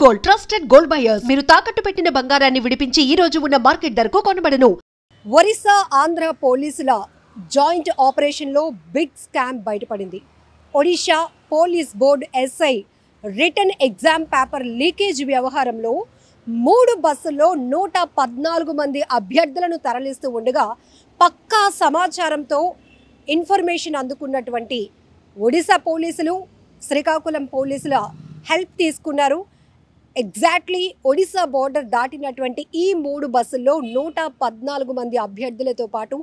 Gold trusted gold buyers మీరు తాకట్టు పెట్టిన బంగారాన్ని విడిపించి ఈ రోజు ఉన్న మార్కెట్ ధరకు కొనబడను. ఒరిస్సా ఆంధ్ర పోలీసుల జాయింట్ ఆపరేషన్లో బిగ్ స్కామ్ బయటపడింది. Odisha police board SI return exam paper leakage వ్యవహారంలో 3 బస్సుల్లో 114 మంది అభ్యర్థులను తరలిస్తూ ఉండగా పక్కా సమాచారంతో ఇన్ఫర్మేషన్ అందుకున్నటువంటి ఒడిశా పోలీసులు శ్రీకాకుళం పోలీసుల హెల్ప్ తీసుకున్నారు. ఎగ్జాక్ట్లీ ఒడిశా బోర్డర్ దాటినటువంటి ఈ 3 బస్సుల్లో 114 మంది అభ్యర్థులతో పాటు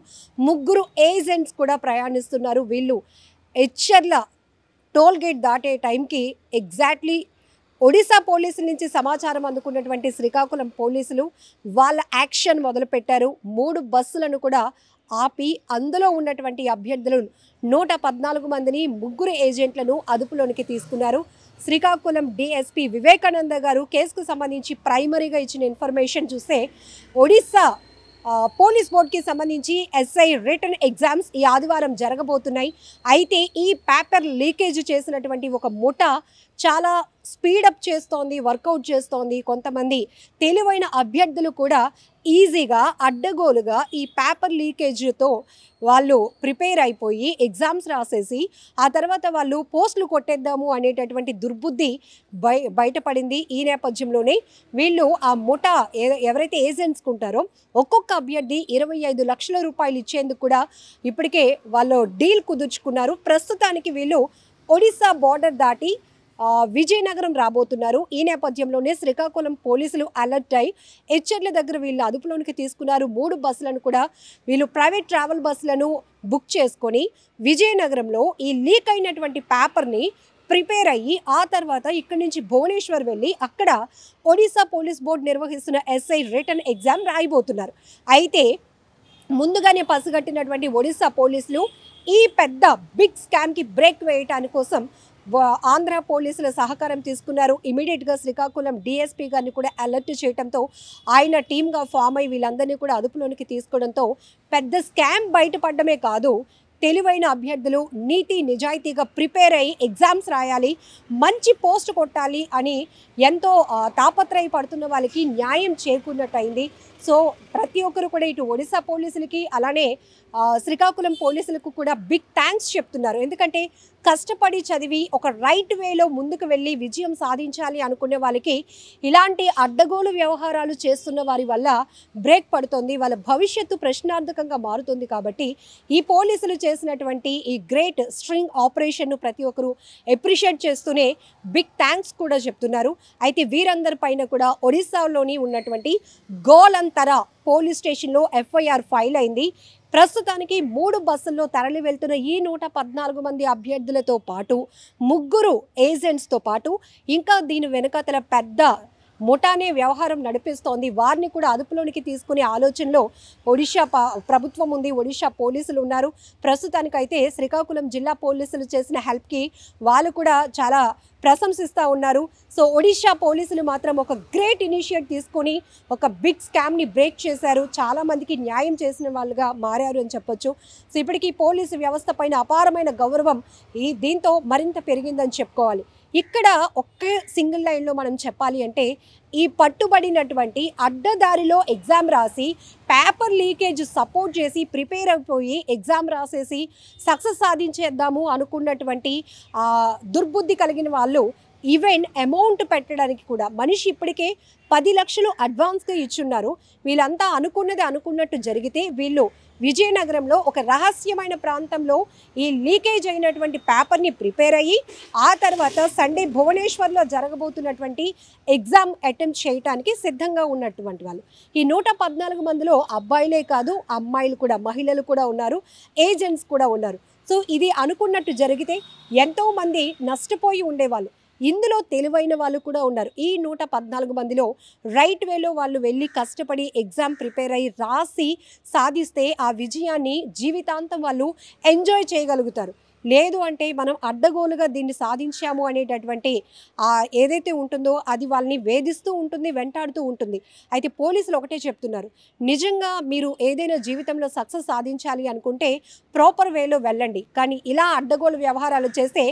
3 ఏజెంట్స్ కూడా ప్రయాణిస్తున్నారు. వీళ్ళు ఎచ్చర్ల టోల్ గేట్ దాటే టైంకి ఎగ్జాక్ట్లీ ఒడిశా పోలీసుల నుంచి సమాచారం అందుకున్నటువంటి శ్రీకాకుళం పోలీసులు వాళ్ళ యాక్షన్ మొదలుపెట్టారు. 3 బస్సులను కూడా ఆపి అందులో ఉన్నటువంటి అభ్యర్థులను 114 మందిని 3 ఏజెంట్లను అదుపులోనికి తీసుకున్నారు. శ్రీకాకుళం డిఎస్పీ వివేకానంద గారు కేసుకు సంబంధించి ప్రైమరీగా ఇచ్చిన ఇన్ఫర్మేషన్ చూస్తే ఒడిశా పోలీస్ బోర్డుకి సంబంధించి ఎస్ఐ రిటర్న్ ఎగ్జామ్స్ ఈ ఆదివారం జరగబోతున్నాయి. అయితే ఈ పేపర్ లీకేజ్ చేసినటువంటి ఒక ముఠా చాలా స్పీడప్ చేస్తోంది, వర్కౌట్ చేస్తోంది. కొంతమంది తెలివైన అభ్యర్థులు కూడా ఈజీగా అడ్డగోలుగా ఈ పేపర్ లీకేజ్తో వాళ్ళు ప్రిపేర్ అయిపోయి ఎగ్జామ్స్ రాసేసి ఆ తర్వాత వాళ్ళు పోస్టులు కొట్టేద్దాము అనేటటువంటి దుర్బుద్ధి బయటపడింది. ఈ నేపథ్యంలోనే వీళ్ళు ఆ ముఠా ఎవరైతే ఏజెంట్స్ ఉంటారో ఒక్కొక్క అభ్యర్థి 25 లక్షల రూపాయలు ఇచ్చేందుకు కూడా ఇప్పటికే వాళ్ళు డీల్ కుదుర్చుకున్నారు. ప్రస్తుతానికి వీళ్ళు ఒడిశా బోర్డర్ దాటి విజయనగరం రాబోతున్నారు. ఈ నేపథ్యంలోనే శ్రీకాకుళం పోలీసులు అలర్ట్ అయి ఎచ్చర్ల దగ్గర వీళ్ళు అదుపులోనికి తీసుకున్నారు. 3 బస్సులను కూడా వీళ్ళు ప్రైవేట్ ట్రావెల్ బస్సులను బుక్ చేసుకొని విజయనగరంలో ఈ లీక్ అయినటువంటి పేపర్ని ప్రిపేర్ అయ్యి ఆ తర్వాత ఇక్కడి నుంచి భువనేశ్వర్ వెళ్ళి అక్కడ ఒడిశా పోలీస్ బోర్డు నిర్వహిస్తున్న ఎస్ఐ రిటర్న్ ఎగ్జామ్ రాయబోతున్నారు. అయితే ముందుగానే పసిగట్టినటువంటి ఒడిశా పోలీసులు ఈ పెద్ద బిగ్ స్కామ్కి బ్రేక్ వేయటాని కోసం ఆంధ్ర పోలీసుల సహకారం తీసుకున్నారు. ఇమీడియట్గా శ్రీకాకుళం డిఎస్పీ గారిని కూడా అలర్ట్ చేయడంతో ఆయన టీమ్గా ఫామ్ అయ్యి వీళ్ళందరినీ కూడా అదుపులోనికి తీసుకోవడంతో పెద్ద స్కామ్ బయటపడమే కాదు, తెలివైన అభ్యర్థులు నీతి నిజాయితీగా ప్రిపేర్ అయ్యి ఎగ్జామ్స్ రాయాలి, మంచి పోస్ట్ కొట్టాలి అని ఎంతో తాపత్రయపడుతున్న వాళ్ళకి న్యాయం చేకూరినట్టయింది. సో ప్రతి ఒక్కరు కూడా ఇటు ఒడిశా పోలీసులకి అలానే శ్రీకాకుళం పోలీసులకు కూడా బిగ్ థ్యాంక్స్ చెప్తున్నారు. ఎందుకంటే కష్టపడి చదివి ఒక రైట్ వేలో ముందుకు వెళ్ళి విజయం సాధించాలి అనుకునే వాళ్ళకి ఇలాంటి అడ్డగోలు వ్యవహారాలు చేస్తున్న వారి వల్ల బ్రేక్ పడుతుంది, వాళ్ళ భవిష్యత్తు ప్రశ్నార్థకంగా మారుతుంది. కాబట్టి ఈ పోలీసులు చేసినటువంటి ఈ గ్రేట్ స్ట్రింగ్ ఆపరేషన్ను ప్రతి ఒక్కరు అప్రిషియేట్ చేస్తూనే బిగ్ థ్యాంక్స్ కూడా చెప్తున్నారు. అయితే వీరందరిపైన కూడా ఒడిశాలోని ఉన్నటువంటి గోలంతరా పోలీస్ స్టేషన్లో ఎఫ్ఐఆర్ ఫైల్ అయింది. ప్రస్తుతానికి 3 బస్సుల్లో తరలి వెళ్తున్న ఈ 114 మంది అభ్యర్థులతో పాటు 3 ఏజెంట్స్తో పాటు ఇంకా దీని వెనుకతల పెద్ద ముఠానే వ్యవహారం నడిపిస్తోంది. వారిని కూడా అదుపులోనికి తీసుకునే ఆలోచనలో ఒడిశా ప్రభుత్వం ఉంది, ఒడిశా పోలీసులు ఉన్నారు. ప్రస్తుతానికైతే శ్రీకాకుళం జిల్లా పోలీసులు చేసిన హెల్ప్కి వాళ్ళు కూడా చాలా ప్రశంసిస్తూ ఉన్నారు. సో ఒడిశా పోలీసులు మాత్రం ఒక గ్రేట్ ఇనిషియేట్ తీసుకొని ఒక బిగ్ స్కామ్ని బ్రేక్ చేశారు. చాలామందికి న్యాయం చేసిన వాళ్ళుగా మారారు అని చెప్పొచ్చు. సో ఇప్పటికీ పోలీసు వ్యవస్థ పైన అపారమైన గౌరవం దీంతో మరింత పెరిగిందని చెప్పుకోవాలి. ఇక్కడ ఒకే సింగిల్ లైన్లో మనం చెప్పాలి అంటే ఈ పట్టుబడినటువంటి అడ్డదారిలో ఎగ్జామ్ రాసి పేపర్ లీకేజ్ సపోర్ట్ చేసి ప్రిపేర్ అయిపోయి ఎగ్జామ్ రాసేసి సక్సెస్ సాధించేద్దాము అనుకున్నటువంటి దుర్బుద్ధి కలిగిన వాళ్ళు ఈవెన్ అమౌంట్ పెట్టడానికి కూడా మనిషి ఇప్పటికే 10 లక్షలు అడ్వాన్స్గా ఇచ్చున్నారు. వీళ్ళంతా అనుకున్నది అనుకున్నట్టు జరిగితే వీళ్ళు విజయనగరంలో ఒక రహస్యమైన ప్రాంతంలో ఈ లీకేజ్ అయినటువంటి పేపర్ని ప్రిపేర్ అయ్యి ఆ తర్వాత సండే భువనేశ్వర్లో జరగబోతున్నటువంటి ఎగ్జామ్ అటెంప్ట్ చేయడానికి సిద్ధంగా ఉన్నటువంటి వాళ్ళు. ఈ 114 మందిలో అబ్బాయిలే కాదు అమ్మాయిలు కూడా, మహిళలు కూడా ఉన్నారు, ఏజెంట్స్ కూడా ఉన్నారు. సో ఇది అనుకున్నట్టు జరిగితే ఎంతోమంది నష్టపోయి ఉండేవాళ్ళు. ఇందులో తెలివైన వాళ్ళు కూడా ఉన్నారు. ఈ 114 మందిలో రైట్ వేలో వాళ్ళు వెళ్ళి కష్టపడి ఎగ్జామ్ ప్రిపేర్ అయ్యి రాసి సాధిస్తే ఆ విజయాన్ని జీవితాంతం వాళ్ళు ఎంజాయ్ చేయగలుగుతారు. లేదు అంటే మనం అడ్డగోలుగా దీన్ని సాధించాము అనేటటువంటి ఏదైతే ఉంటుందో అది వాళ్ళని వేధిస్తూ ఉంటుంది, వెంటాడుతూ ఉంటుంది. అయితే పోలీసులు ఒకటే చెప్తున్నారు, నిజంగా మీరు ఏదైనా జీవితంలో సక్సెస్ సాధించాలి అనుకుంటే ప్రాపర్ వేలో వెళ్ళండి. కానీ ఇలా అడ్డగోలు వ్యవహారాలు చేస్తే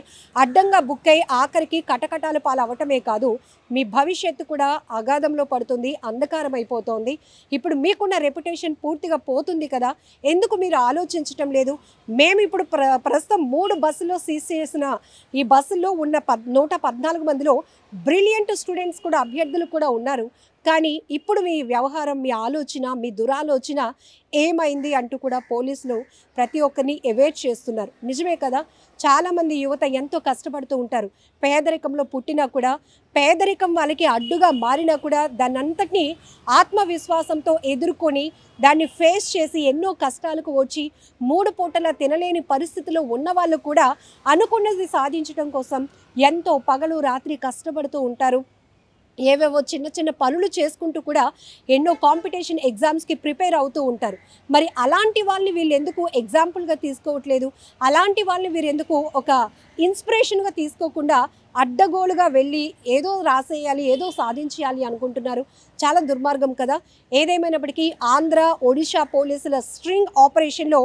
అడ్డంగా బుక్ అయ్యి ఆఖరికి కటకటాల పాలు అవటమే కాదు, మీ భవిష్యత్తు కూడా అగాధంలో పడుతుంది, అంధకారం అయిపోతుంది. ఇప్పుడు మీకున్న రెప్యుటేషన్ పూర్తిగా పోతుంది కదా, ఎందుకు మీరు ఆలోచించటం లేదు? మేము ఇప్పుడు ప్రస్తుతం 3 బస్సుల్లో సీజ్ చేసిన ఈ బస్సుల్లో ఉన్న 114 మందిలో బ్రిలియంట్ స్టూడెంట్స్ కూడా, అభ్యర్థులు కూడా ఉన్నారు. కానీ ఇప్పుడు మీ వ్యవహారం, మీ ఆలోచన, మీ దురాలోచన ఏమైంది అంటూ కూడా పోలీసులు ప్రతి ఒక్కరిని ఎవేట్ చేస్తున్నారు. నిజమే కదా, చాలామంది యువత ఎంతో కష్టపడుతూ ఉంటారు. పేదరికంలో పుట్టినా కూడా, పేదరికం వాళ్ళకి అడ్డుగా మారినా కూడా దాన్నంతటినీ ఆత్మవిశ్వాసంతో ఎదుర్కొని దాన్ని ఫేస్ చేసి ఎన్నో కష్టాలకు వచ్చి 3 పూటలా తినలేని పరిస్థితిలో ఉన్న వాళ్ళు కూడా అనుకున్నది సాధించడం కోసం ఎంతో పగలు రాత్రి కష్టపడుతూ ఉంటారు. ఏవేవో చిన్న చిన్న పనులు చేసుకుంటూ కూడా ఎన్నో కాంపిటీషన్ ఎగ్జామ్స్కి ప్రిపేర్ అవుతూ ఉంటారు. మరి అలాంటి వాళ్ళని వీళ్ళు ఎందుకు ఎగ్జాంపుల్గా తీసుకోవట్లేదు? అలాంటి వాళ్ళని వీరు ఎందుకు ఒక ఇన్స్పిరేషన్గా తీసుకోకుండా అడ్డగోలుగా వెళ్ళి ఏదో రాసేయాలి, ఏదో సాధించేయాలి అనుకుంటున్నారు? చాలా దుర్మార్గం కదా. ఏదేమైనప్పటికీ ఆంధ్ర, ఒడిషా పోలీసుల స్ట్రింగ్ ఆపరేషన్లో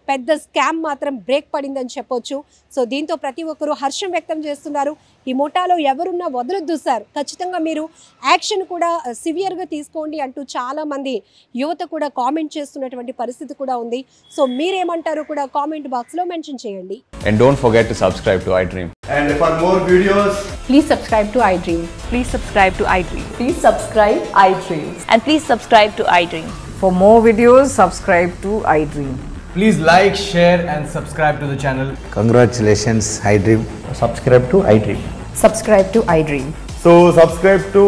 పెద్ద స్కామ్ మాత్రం బ్రేక్ పడిందని చెప్పొచ్చు. సో దీంతో ప్రతి ఒక్కరూ హర్షం వ్యక్తం చేస్తున్నారు. ఈ ముఠాలో ఎవరున్నా వదలొద్దు సార్, ఖచ్చితంగా మీరు యాక్షన్ కూడా సివియర్గా తీసుకోండి అంటూ చాలామంది యువత కూడా కామెంట్ చేస్తున్నటువంటి పరిస్థితి కూడా ఉంది. సో మీరేమంటారో కూడా కామెంట్ బాక్స్లో మెన్షన్ చేయండి. And don't forget to subscribe to iDream. And for more videos, please subscribe to iDream. Please subscribe to iDream. Please subscribe iDream. And please subscribe to iDream. For more videos, subscribe to iDream. please like, share and subscribe to the channel. Congratulations, iDream. Subscribe to iDream. Subscribe to iDream. So subscribe to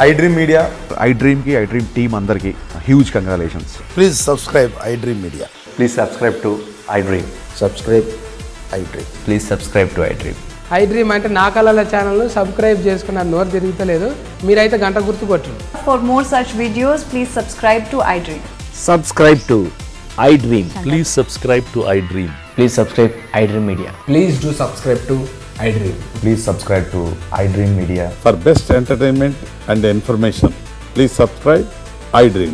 iDream Media. iDream ki iDream team andarki huge congratulations. Please subscribe iDream Media. Please subscribe to iDream. Subscribe iDream. Please subscribe to iDream. iDream అంటే నా కళల channel subscribe చేసుకున్న నోరు తిరుగుతలేదు, మీరైతే గంట గుర్తు కొట్టండి. For more such videos, please subscribe to iDream. Subscribe to iDream. Please subscribe to iDream. Please subscribe iDream Media. Please do subscribe to iDream. Please subscribe to iDream Media. For best entertainment and information, please subscribe iDream.